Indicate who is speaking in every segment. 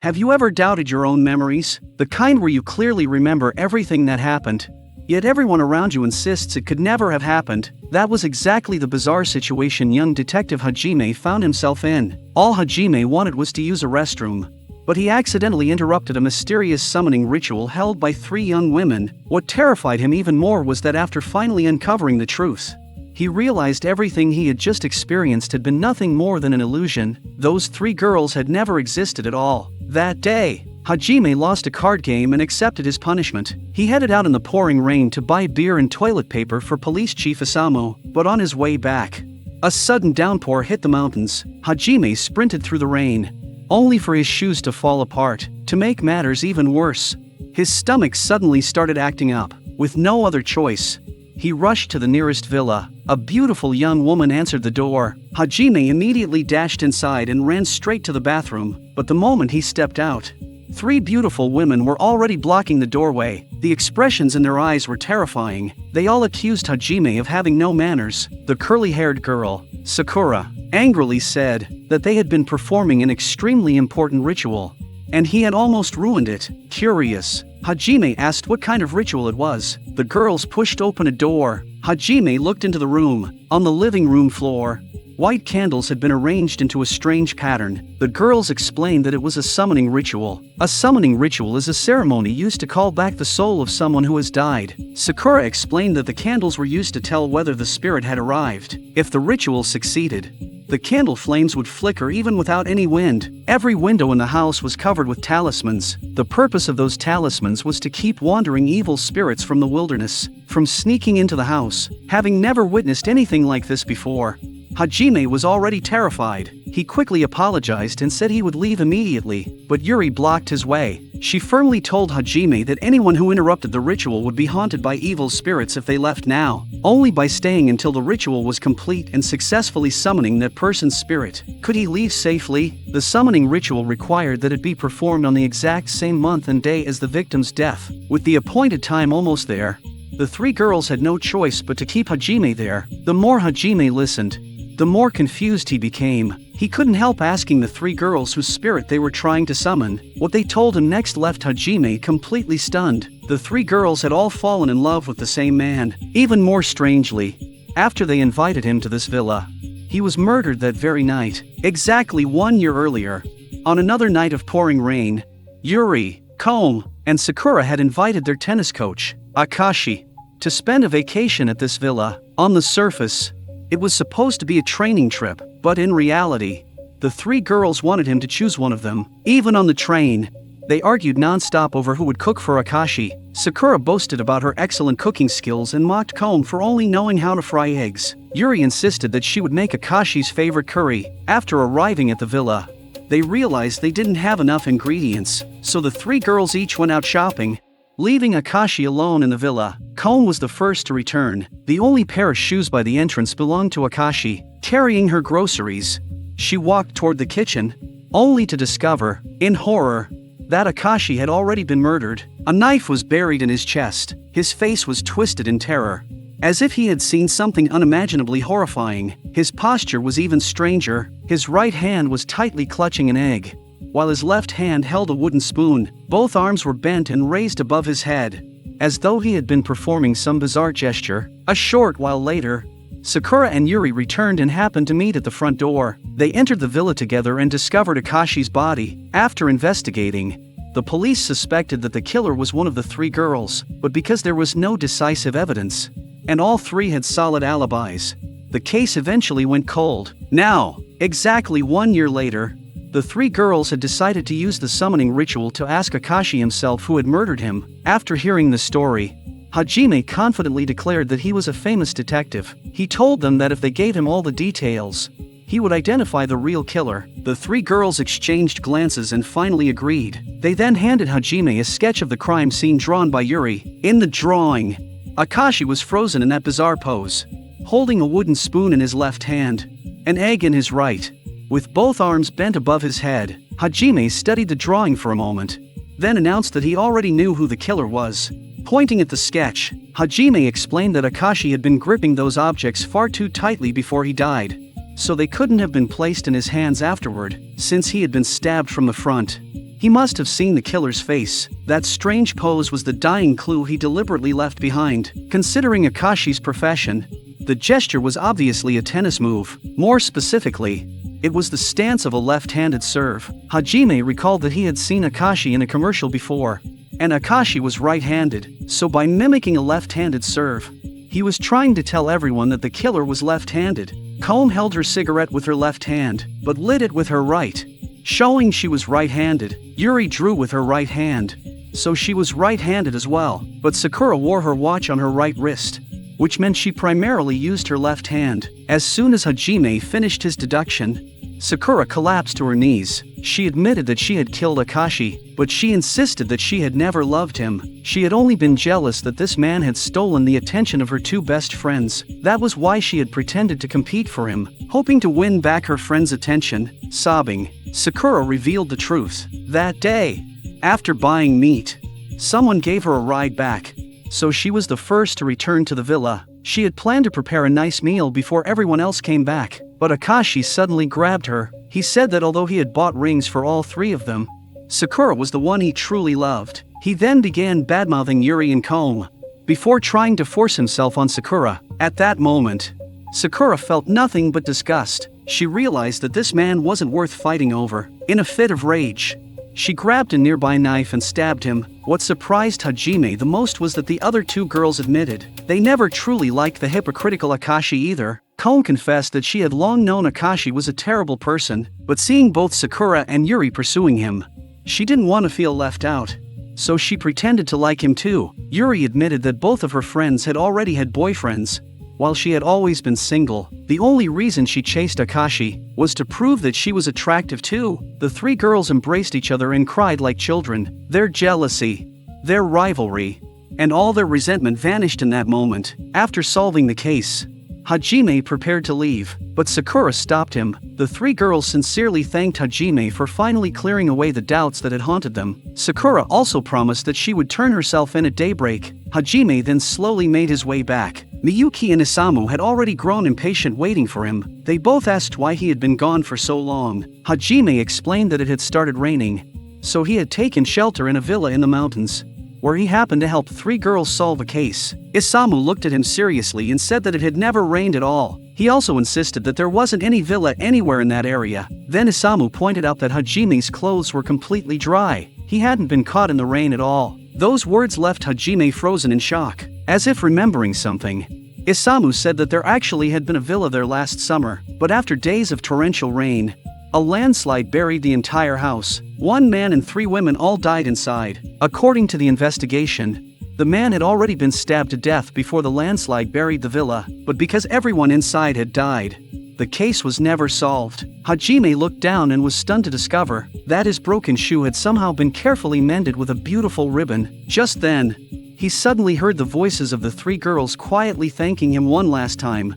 Speaker 1: Have you ever doubted your own memories? The kind where you clearly remember everything that happened, yet everyone around you insists it could never have happened? That was exactly the bizarre situation young Detective Hajime found himself in. All Hajime wanted was to use a restroom, but he accidentally interrupted a mysterious summoning ritual held by 3 young women. What terrified him even more was that after finally uncovering the truth, he realized everything he had just experienced had been nothing more than an illusion. Those 3 girls had never existed at all. That day, Hajime lost a card game and accepted his punishment. He headed out in the pouring rain to buy beer and toilet paper for Police Chief Isamu, but on his way back, a sudden downpour hit the mountains. Hajime sprinted through the rain, only for his shoes to fall apart. To make matters even worse, his stomach suddenly started acting up. With no other choice, he rushed to the nearest villa. A beautiful young woman answered the door. Hajime immediately dashed inside and ran straight to the bathroom, but the moment he stepped out, 3 beautiful women were already blocking the doorway. The expressions in their eyes were terrifying. They all accused Hajime of having no manners. The curly-haired girl, Sakura, angrily said that they had been performing an extremely important ritual, and he had almost ruined it. Curious, Hajime asked what kind of ritual it was. The girls pushed open a door. Hajime looked into the room. On the living room floor, white candles had been arranged into a strange pattern. The girls explained that it was a summoning ritual. A summoning ritual is a ceremony used to call back the soul of someone who has died. Sakura explained that the candles were used to tell whether the spirit had arrived. If the ritual succeeded, the candle flames would flicker even without any wind. Every window in the house was covered with talismans. The purpose of those talismans was to keep wandering evil spirits from the wilderness from sneaking into the house. Having never witnessed anything like this before, Hajime was already terrified. He quickly apologized and said he would leave immediately, but Yuri blocked his way. She firmly told Hajime that anyone who interrupted the ritual would be haunted by evil spirits if they left now. Only by staying until the ritual was complete and successfully summoning that person's spirit could he leave safely. The summoning ritual required that it be performed on the exact same month and day as the victim's death. With the appointed time almost there, the 3 girls had no choice but to keep Hajime there. The more Hajime listened, the more confused he became. He couldn't help asking the 3 girls whose spirit they were trying to summon. What they told him next left Hajime completely stunned. The 3 girls had all fallen in love with the same man. Even more strangely, after they invited him to this villa, he was murdered that very night. Exactly 1 year earlier, on another night of pouring rain, Yuri, Kom, and Sakura had invited their tennis coach, Akashi, to spend a vacation at this villa. On the surface, it was supposed to be a training trip, but in reality, the 3 girls wanted him to choose one of them. Even on the train, they argued non-stop over who would cook for Akashi. Sakura boasted about her excellent cooking skills and mocked Kom for only knowing how to fry eggs. Yuri insisted that she would make Akashi's favorite curry. After arriving at the villa, they realized they didn't have enough ingredients, so the 3 girls each went out shopping, leaving Akashi alone in the villa. Kom was the first to return. The only pair of shoes by the entrance belonged to Akashi. Carrying her groceries, she walked toward the kitchen, only to discover, in horror, that Akashi had already been murdered. A knife was buried in his chest. His face was twisted in terror, as if he had seen something unimaginably horrifying. His posture was even stranger. His right hand was tightly clutching an egg, while his left hand held a wooden spoon. Both arms were bent and raised above his head, as though he had been performing some bizarre gesture. A short while later, Sakura and Yuri returned and happened to meet at the front door. They entered the villa together and discovered Akashi's body. After investigating, the police suspected that the killer was one of the 3 girls, but because there was no decisive evidence, and all 3 had solid alibis, the case eventually went cold. Now, exactly 1 year later, the 3 girls had decided to use the summoning ritual to ask Akashi himself who had murdered him. After hearing the story, Hajime confidently declared that he was a famous detective. He told them that if they gave him all the details, he would identify the real killer. The 3 girls exchanged glances and finally agreed. They then handed Hajime a sketch of the crime scene drawn by Yuri. In the drawing, Akashi was frozen in that bizarre pose, holding a wooden spoon in his left hand, an egg in his right, with both arms bent above his head. Hajime studied the drawing for a moment, then announced that he already knew who the killer was. Pointing at the sketch, Hajime explained that Akashi had been gripping those objects far too tightly before he died, so they couldn't have been placed in his hands afterward, since he had been stabbed from the front. He must have seen the killer's face. That strange pose was the dying clue he deliberately left behind. Considering Akashi's profession, the gesture was obviously a tennis move. More specifically, it was the stance of a left-handed serve. Hajime recalled that he had seen Akashi in a commercial before, and Akashi was right-handed, so by mimicking a left-handed serve, he was trying to tell everyone that the killer was left-handed. Comb held her cigarette with her left hand, but lit it with her right, showing she was right-handed. Yuri drew with her right hand, so she was right-handed as well, but Sakura wore her watch on her right wrist, which meant she primarily used her left hand. As soon as Hajime finished his deduction, Sakura collapsed to her knees. She admitted that she had killed Akashi, but she insisted that she had never loved him. She had only been jealous that this man had stolen the attention of her two best friends. That was why she had pretended to compete for him, hoping to win back her friend's attention. Sobbing, Sakura revealed the truth. That day, after buying meat, someone gave her a ride back, so she was the first to return to the villa. She had planned to prepare a nice meal before everyone else came back, but Akashi suddenly grabbed her. He said that although he had bought rings for all three of them, Sakura was the one he truly loved. He then began badmouthing Yuri and Comb, before trying to force himself on Sakura. At that moment, Sakura felt nothing but disgust. She realized that this man wasn't worth fighting over. In a fit of rage, she grabbed a nearby knife and stabbed him. What surprised Hajime the most was that the other two girls admitted they never truly liked the hypocritical Akashi either. Comb confessed that she had long known Akashi was a terrible person, but seeing both Sakura and Yuri pursuing him, she didn't want to feel left out, so she pretended to like him too. Yuri admitted that both of her friends had already had boyfriends, while she had always been single. The only reason she chased Akashi was to prove that she was attractive too. The three girls embraced each other and cried like children. Their jealousy, their rivalry, and all their resentment vanished in that moment. After solving the case, Hajime prepared to leave, but Sakura stopped him. The three girls sincerely thanked Hajime for finally clearing away the doubts that had haunted them. Sakura also promised that she would turn herself in at daybreak. Hajime then slowly made his way back. Miyuki and Isamu had already grown impatient waiting for him. They both asked why he had been gone for so long. Hajime explained that it had started raining, so he had taken shelter in a villa in the mountains, where he happened to help three girls solve a case. Isamu looked at him seriously and said that it had never rained at all. He also insisted that there wasn't any villa anywhere in that area. Then Isamu pointed out that Hajime's clothes were completely dry. He hadn't been caught in the rain at all. Those words left Hajime frozen in shock. As if remembering something, Isamu said that there actually had been a villa there last summer, but after days of torrential rain, a landslide buried the entire house. One man and three women all died inside. According to the investigation, the man had already been stabbed to death before the landslide buried the villa, but because everyone inside had died, the case was never solved. Hajime looked down and was stunned to discover that his broken shoe had somehow been carefully mended with a beautiful ribbon. Just then, he suddenly heard the voices of the three girls quietly thanking him one last time.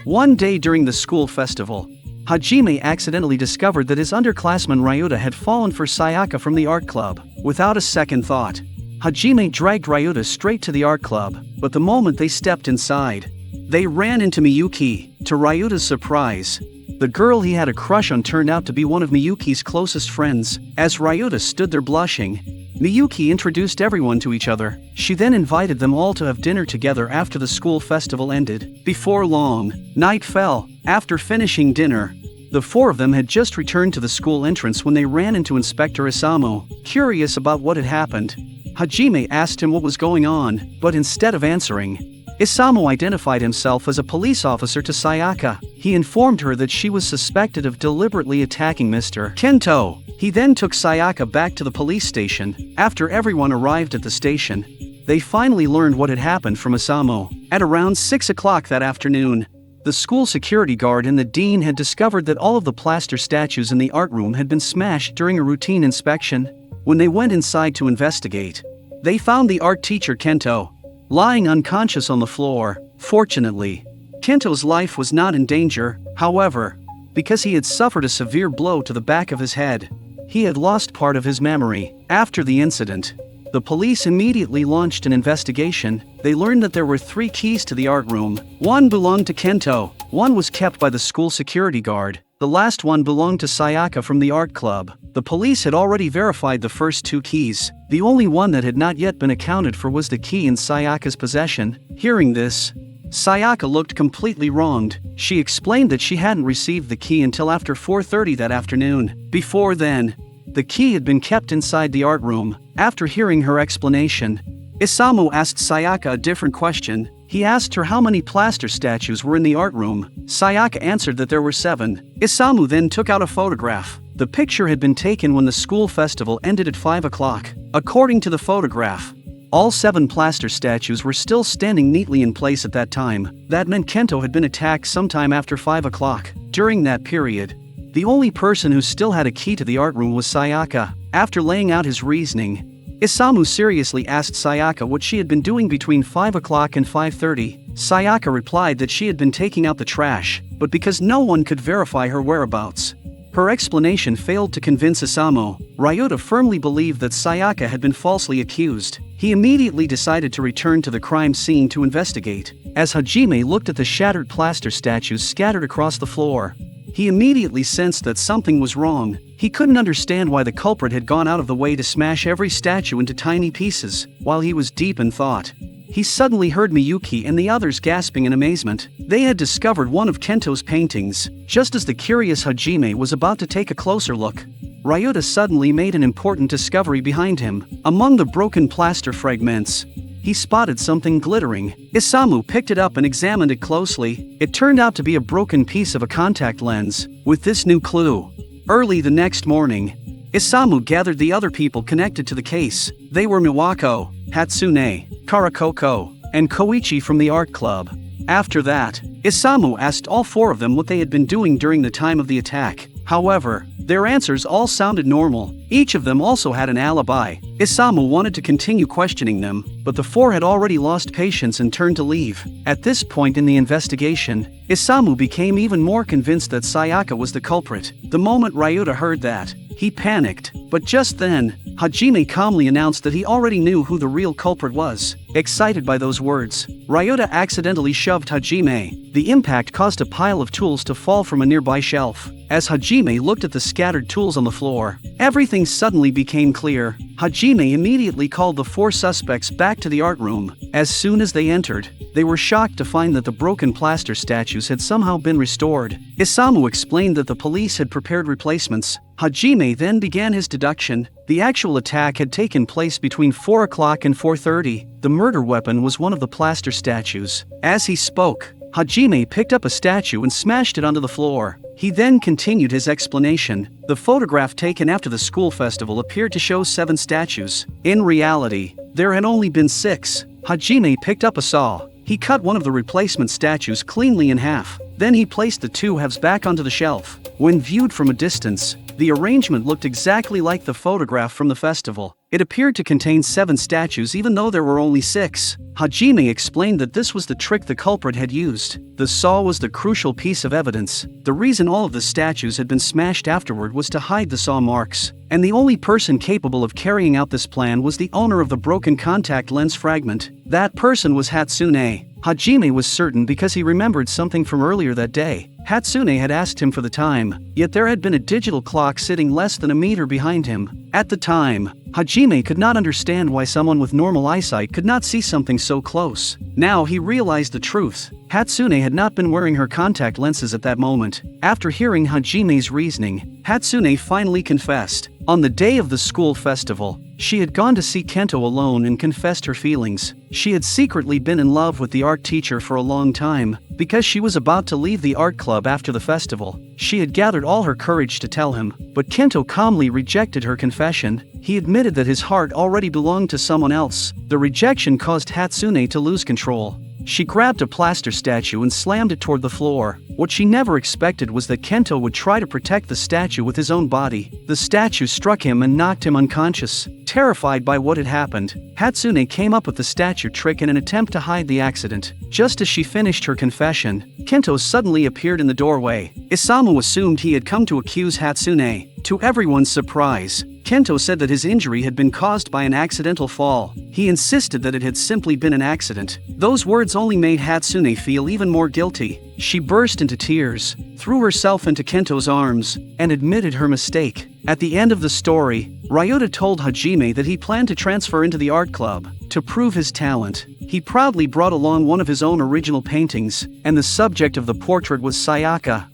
Speaker 1: One day during the school festival, Hajime accidentally discovered that his underclassman Ryuta had fallen for Sayaka from the art club. Without a second thought, Hajime dragged Ryuta straight to the art club, but the moment they stepped inside, they ran into Miyuki. To Ryuta's surprise, the girl he had a crush on turned out to be one of Miyuki's closest friends. As Ryuta stood there blushing, Miyuki introduced everyone to each other. She then invited them all to have dinner together after the school festival ended. Before long, night fell. After finishing dinner, the four of them had just returned to the school entrance when they ran into Inspector Isamu. Curious about what had happened, Hajime asked him what was going on, but instead of answering, Isamu identified himself as a police officer to Sayaka. He informed her that she was suspected of deliberately attacking Mr. Kento. He then took Sayaka back to the police station. After everyone arrived at the station, they finally learned what had happened from Isamu. At around 6 o'clock that afternoon, the school security guard and the dean had discovered that all of the plaster statues in the art room had been smashed during a routine inspection. When they went inside to investigate, they found the art teacher Kento lying unconscious on the floor. Fortunately, Kento's life was not in danger. However, because he had suffered a severe blow to the back of his head, he had lost part of his memory. After the incident, the police immediately launched an investigation. They learned that there were 3 keys to the art room. One belonged to Kento, one was kept by the school security guard, The last one belonged to Sayaka from the art club. The police had already verified the first 2 keys. The only one that had not yet been accounted for was the key in Sayaka's possession. Hearing this, Sayaka looked completely wronged. She explained that she hadn't received the key until after 4:30 that afternoon. Before then, the key had been kept inside the art room. After hearing her explanation, Isamu asked Sayaka a different question. He asked her how many plaster statues were in the art room. Sayaka answered that there were 7. Isamu then took out a photograph. The picture had been taken when the school festival ended at 5 o'clock. According to the photograph, all 7 plaster statues were still standing neatly in place at that time. That meant Kento had been attacked sometime after 5 o'clock. During that period, the only person who still had a key to the art room was Sayaka. After laying out his reasoning, Isamu seriously asked Sayaka what she had been doing between 5 o'clock and 5:30. Sayaka replied that she had been taking out the trash, but because no one could verify her whereabouts, her explanation failed to convince Isamu. Ryota firmly believed that Sayaka had been falsely accused. He immediately decided to return to the crime scene to investigate. As Hajime looked at the shattered plaster statues scattered across the floor, he immediately sensed that something was wrong. He couldn't understand why the culprit had gone out of the way to smash every statue into tiny pieces. While he was deep in thought, he suddenly heard Miyuki and the others gasping in amazement. They had discovered one of Kento's paintings. Just as the curious Hajime was about to take a closer look, Ryota suddenly made an important discovery behind him. Among the broken plaster fragments, he spotted something glittering. Isamu picked it up and examined it closely. It turned out to be a broken piece of a contact lens. With this new clue, early the next morning, Isamu gathered the other people connected to the case. They were Miwako, Hatsune, Karakoko, and Koichi from the art club. After that, Isamu asked all 4 of them what they had been doing during the time of the attack. However, their answers all sounded normal. Each of them also had an alibi. Isamu wanted to continue questioning them, but the 4 had already lost patience and turned to leave. At this point in the investigation, Isamu became even more convinced that Sayaka was the culprit. The moment Ryota heard that, he panicked. But just then, Hajime calmly announced that he already knew who the real culprit was. Excited by those words, Ryota accidentally shoved Hajime. The impact caused a pile of tools to fall from a nearby shelf. As Hajime looked at the scattered tools on the floor, everything suddenly became clear. Hajime immediately called the 4 suspects back to the art room. As soon as they entered, they were shocked to find that the broken plaster statues had somehow been restored. Isamu explained that the police had prepared replacements. Hajime then began his deduction. The actual attack had taken place between 4 o'clock and 4:30. The murder weapon was one of the plaster statues. As he spoke, Hajime picked up a statue and smashed it onto the floor. He then continued his explanation. The photograph taken after the school festival appeared to show 7 statues. In reality, there had only been 6. Hajime picked up a saw. He cut one of the replacement statues cleanly in half. Then he placed the 2 halves back onto the shelf. When viewed from a distance, the arrangement looked exactly like the photograph from the festival. It appeared to contain 7 statues even though there were only 6. Hajime explained that this was the trick the culprit had used. The saw was the crucial piece of evidence. The reason all of the statues had been smashed afterward was to hide the saw marks. And the only person capable of carrying out this plan was the owner of the broken contact lens fragment. That person was Hatsune. Hajime was certain because he remembered something from earlier that day. Hatsune had asked him for the time, yet there had been a digital clock sitting less than a meter behind him. At the time, Hajime could not understand why someone with normal eyesight could not see something so close. Now he realized the truth. Hatsune had not been wearing her contact lenses at that moment. After hearing Hajime's reasoning, Hatsune finally confessed. On the day of the school festival, she had gone to see Kento alone and confessed her feelings. She had secretly been in love with the art teacher for a long time. Because she was about to leave the art club after the festival, she had gathered all her courage to tell him. But Kento calmly rejected her confession. He admitted that his heart already belonged to someone else. The rejection caused Hatsune to lose control. She grabbed a plaster statue and slammed it toward the floor. What she never expected was that Kento would try to protect the statue with his own body. The statue struck him and knocked him unconscious. Terrified by what had happened, Hatsune came up with the statue trick in an attempt to hide the accident. Just as she finished her confession, Kento suddenly appeared in the doorway. Isamu assumed he had come to accuse Hatsune. To everyone's surprise, Kento said that his injury had been caused by an accidental fall. He insisted that it had simply been an accident. Those words only made Hatsune feel even more guilty. She burst into tears, threw herself into Kento's arms, and admitted her mistake. At the end of the story, Ryota told Hajime that he planned to transfer into the art club. To prove his talent, he proudly brought along one of his own original paintings, and the subject of the portrait was Sayaka.